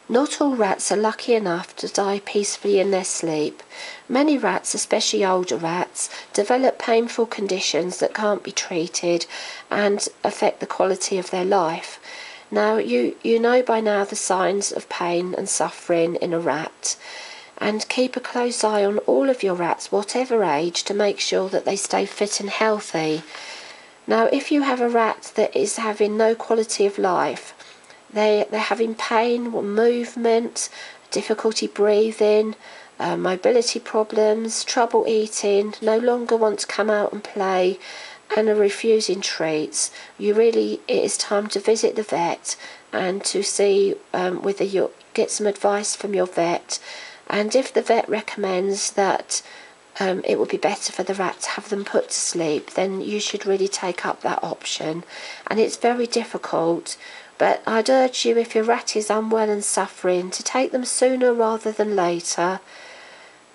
Not all rats are lucky enough to die peacefully in their sleep. Many rats, especially older rats, develop painful conditions that can't be treated and affect the quality of their life. Now, you know by now the signs of pain and suffering in a rat, and keep a close eye on all of your rats, whatever age, to make sure that they stay fit and healthy. Now, if you have a rat that is having no quality of life, they're having pain, movement, difficulty breathing, mobility problems, trouble eating, no longer want to come out and play, and are refusing treats, it is time to visit the vet and to see whether you get some advice from your vet. And if the vet recommends that it would be better for the rat to have them put to sleep, then you should really take up that option. And it's very difficult, but I'd urge you, if your rat is unwell and suffering, to take them sooner rather than later,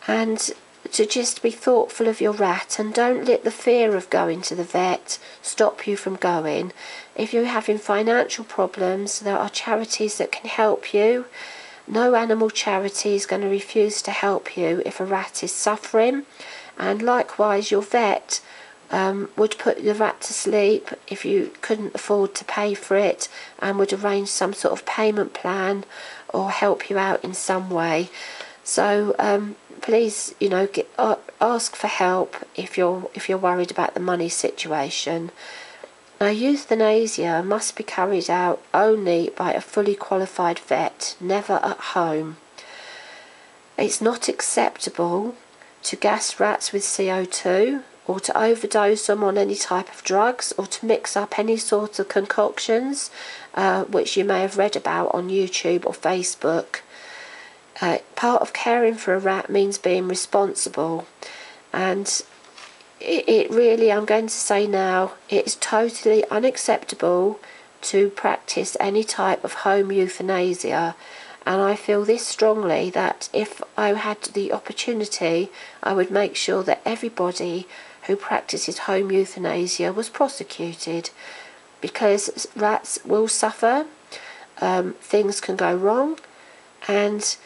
and to just be thoughtful of your rat, and don't let the fear of going to the vet stop you from going. If you're having financial problems, there are charities that can help you. No animal charity is going to refuse to help you if a rat is suffering, and likewise your vet would put the rat to sleep if you couldn't afford to pay for it, and would arrange some sort of payment plan or help you out in some way. So please, ask for help if you're worried about the money situation. Now, euthanasia must be carried out only by a fully qualified vet, never at home. It's not acceptable to gas rats with CO2, or to overdose them on any type of drugs, or to mix up any sort of concoctions, which you may have read about on YouTube or Facebook. Part of caring for a rat means being responsible, and it really, I'm going to say now, it is totally unacceptable to practice any type of home euthanasia. And I feel this strongly, that if I had the opportunity, I would make sure that everybody who practices home euthanasia was prosecuted, because rats will suffer, things can go wrong, and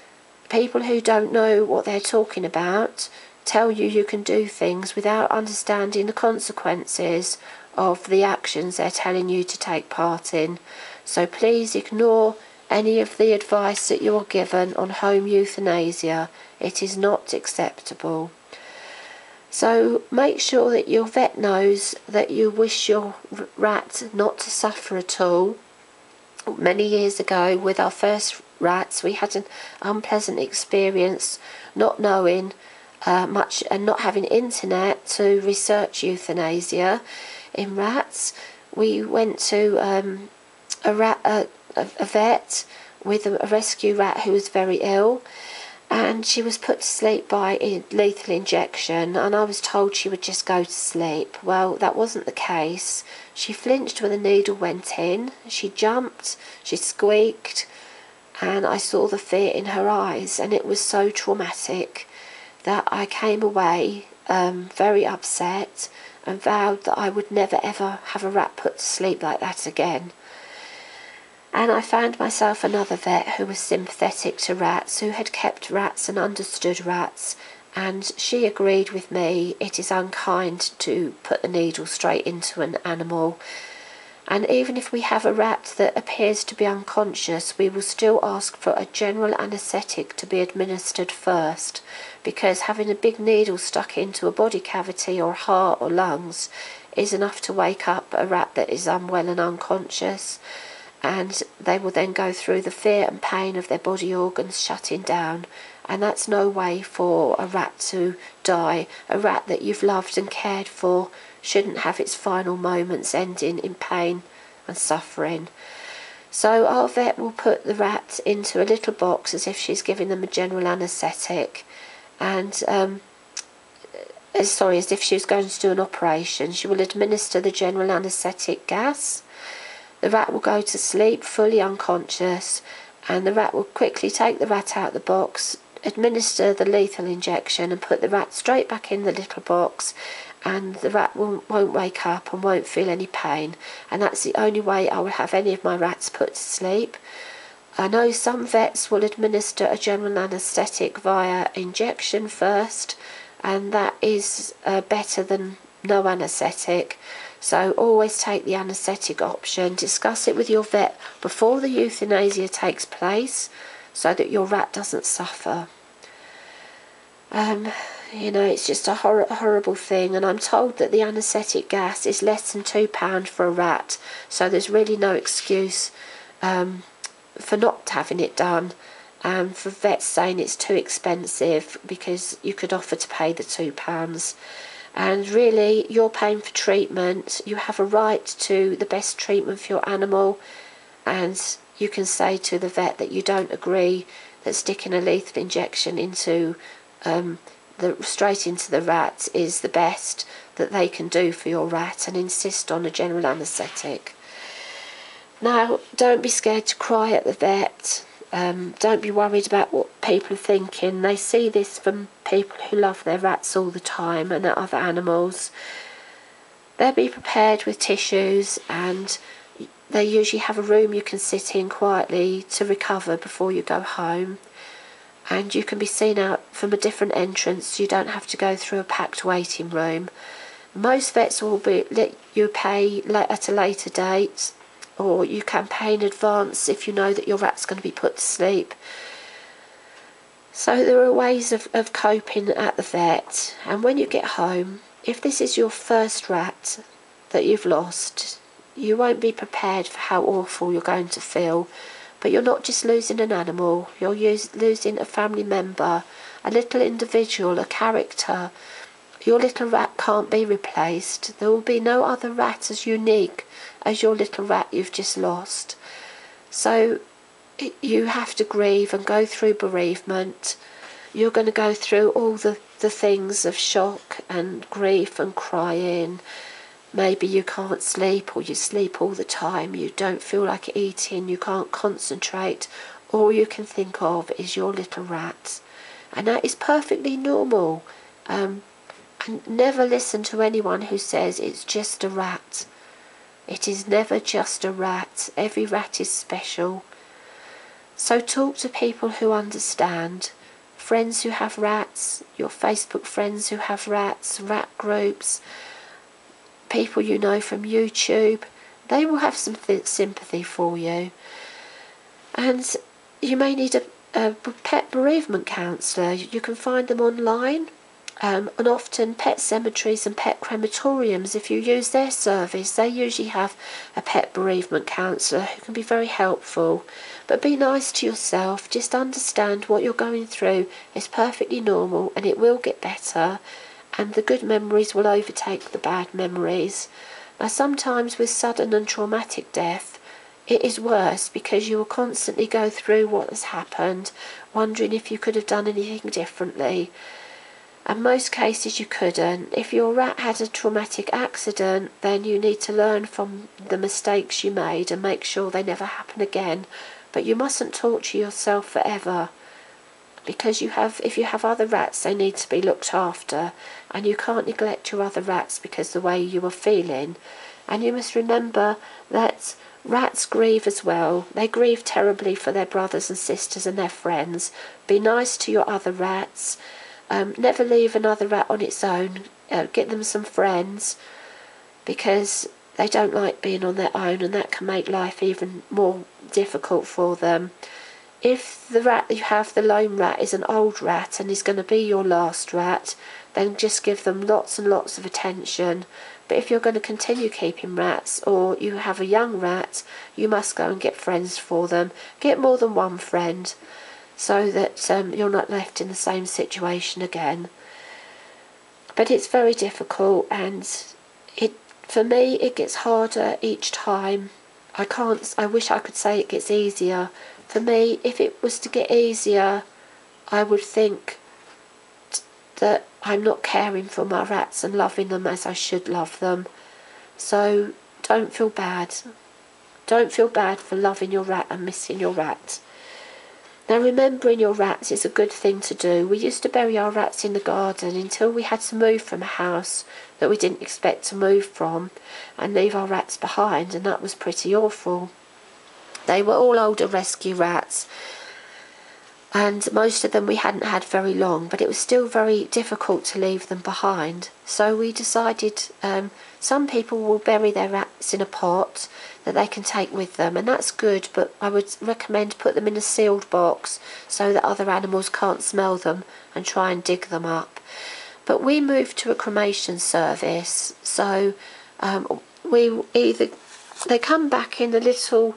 people who don't know what they're talking about tell you can do things without understanding the consequences of the actions they're telling you to take part in. So please ignore any of the advice that you're given on home euthanasia. It is not acceptable. So make sure that your vet knows that you wish your rat not to suffer at all. Many years ago, with our first rats, we had an unpleasant experience not knowing much and not having internet to research euthanasia in rats. We went to a vet with a rescue rat who was very ill, and she was put to sleep by a lethal injection, and I was told she would just go to sleep. Well, that wasn't the case. She flinched when the needle went in, she jumped, she squeaked, and I saw the fear in her eyes, and it was so traumatic that I came away very upset and vowed that I would never ever have a rat put to sleep like that again. And I found myself another vet who was sympathetic to rats, who had kept rats and understood rats, and she agreed with me it is unkind to put the needle straight into an animal. And even if we have a rat that appears to be unconscious, we will still ask for a general anaesthetic to be administered first, because having a big needle stuck into a body cavity or heart or lungs is enough to wake up a rat that is unwell and unconscious, and they will then go through the fear and pain of their body organs shutting down, and that's no way for a rat to die. A rat that you've loved and cared for shouldn't have its final moments ending in pain and suffering. So our vet will put the rat into a little box as if she's giving them a general anaesthetic, and as if she was going to do an operation. She will administer the general anaesthetic gas. The rat will go to sleep fully unconscious, and the rat will quickly take the rat out of the box, administer the lethal injection, and put the rat straight back in the little box, and the rat won't wake up and won't feel any pain. And that's the only way I will have any of my rats put to sleep. I know some vets will administer a general anaesthetic via injection first, and that is better than no anaesthetic. So always take the anaesthetic option. Discuss it with your vet before the euthanasia takes place so that your rat doesn't suffer. You know, it's just a horrible thing, and I'm told that the anaesthetic gas is less than £2 for a rat, so there's really no excuse for not having it done, and for vets saying it's too expensive, because you could offer to pay the £2. And really, you're paying for treatment. You have a right to the best treatment for your animal, and you can say to the vet that you don't agree that sticking a lethal injection into straight into the rat is the best that they can do for your rat, and insist on a general anaesthetic. Now, don't be scared to cry at the vet. Don't be worried about what people are thinking. They see this from people who love their rats all the time and their other animals. They'll be prepared with tissues, and they usually have a room you can sit in quietly to recover before you go home. And you can be seen out from a different entrance. You don't have to go through a packed waiting room. Most vets will let you pay at a later date, or you can pay in advance if you know that your rat's going to be put to sleep. So there are ways of coping at the vet. And when you get home, if this is your first rat that you've lost, you won't be prepared for how awful you're going to feel. But you're not just losing an animal, you're losing a family member, a little individual, a character. Your little rat can't be replaced. There will be no other rat as unique as your little rat you've just lost. So you have to grieve and go through bereavement. You're going to go through all the things of shock and grief and crying. Maybe you can't sleep, or you sleep all the time, you don't feel like eating, you can't concentrate. All you can think of is your little rat. And that is perfectly normal. And never listen to anyone who says it's just a rat. It is never just a rat. Every rat is special. So talk to people who understand. Friends who have rats, your Facebook friends who have rats, rat groups, people you know from YouTube. They will have some sympathy for you. And you may need a pet bereavement counsellor. You can find them online. And often pet cemeteries and pet crematoriums, if you use their service, they usually have a pet bereavement counsellor who can be very helpful. But be nice to yourself. Just understand what you're going through is perfectly normal, and it will get better, and the good memories will overtake the bad memories. Now, sometimes with sudden and traumatic death, it is worse, because you will constantly go through what has happened, wondering if you could have done anything differently. In most cases you couldn't. If your rat had a traumatic accident, then you need to learn from the mistakes you made and make sure they never happen again. But you mustn't torture yourself forever, because if you have other rats, they need to be looked after, and you can't neglect your other rats because the way you are feeling. And you must remember that rats grieve as well. They grieve terribly for their brothers and sisters and their friends. Be nice to your other rats. Never leave another rat on its own. Get them some friends, because they don't like being on their own, and that can make life even more difficult for them. If the rat that you have, the lone rat, is an old rat and is going to be your last rat, then just give them lots and lots of attention. But if you're going to continue keeping rats, or you have a young rat, you must go and get friends for them. Get more than one friend, so that you're not left in the same situation again. But it's very difficult, and for me it gets harder each time. I wish I could say it gets easier. For me, if it was to get easier, I would think that I'm not caring for my rats and loving them as I should love them. So don't feel bad. Don't feel bad for loving your rat and missing your rat. Now, remembering your rats is a good thing to do. We used to bury our rats in the garden until we had to move from a house that we didn't expect to move from, and leave our rats behind, and that was pretty awful. They were all older rescue rats, and most of them we hadn't had very long, but it was still very difficult to leave them behind. So we decided some people will bury their rats in a pot that they can take with them, and that's good, but I would recommend put them in a sealed box so that other animals can't smell them and try and dig them up. But we moved to a cremation service, so they come back in a little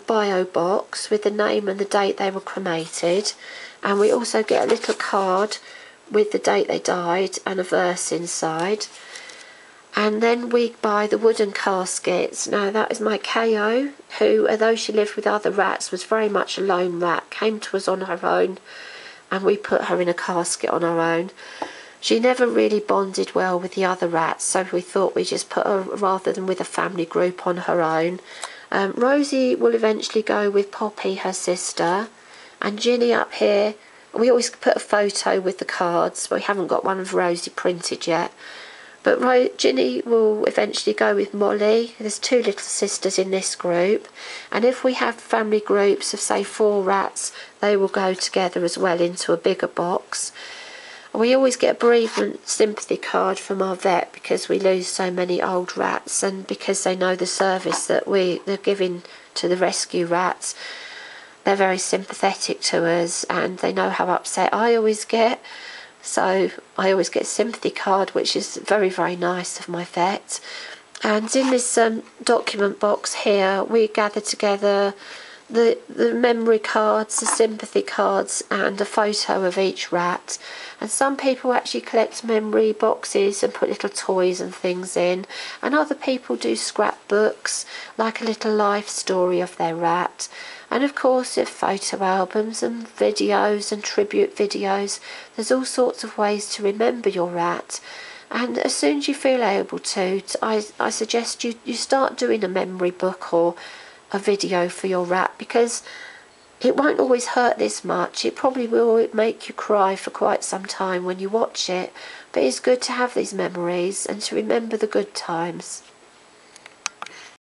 bio box with the name and the date they were cremated, and we also get a little card with the date they died and a verse inside. And then we buy the wooden caskets. Now that is my KO, who, although she lived with other rats, was very much a lone rat, came to us on her own, and we put her in a casket on our own. She never really bonded well with the other rats, so we thought we'd just put her, rather than with a family group, on her own. Rosie will eventually go with Poppy, her sister, and Ginny up here. We always put a photo with the cards, but we haven't got one of Rosie printed yet. But Ginny will eventually go with Molly. There's 2 little sisters in this group, and if we have family groups of, say, 4 rats, they will go together as well into a bigger box. We always get a bereavement sympathy card from our vet because we lose so many old rats, and because they know the service that they're giving to the rescue rats. They're very sympathetic to us, and they know how upset I always get. So I always get a sympathy card, which is very, very nice of my vet. And in this document box here, we gather together the memory cards, the sympathy cards, and a photo of each rat. And some people actually collect memory boxes and put little toys and things in, and other people do scrapbooks, like a little life story of their rat. And of course, if photo albums and videos and tribute videos, there's all sorts of ways to remember your rat. And as soon as you feel able to, I suggest you start doing a memory book or a video for your rat, because it won't always hurt this much. It probably will make you cry for quite some time when you watch it, but it's good to have these memories and to remember the good times.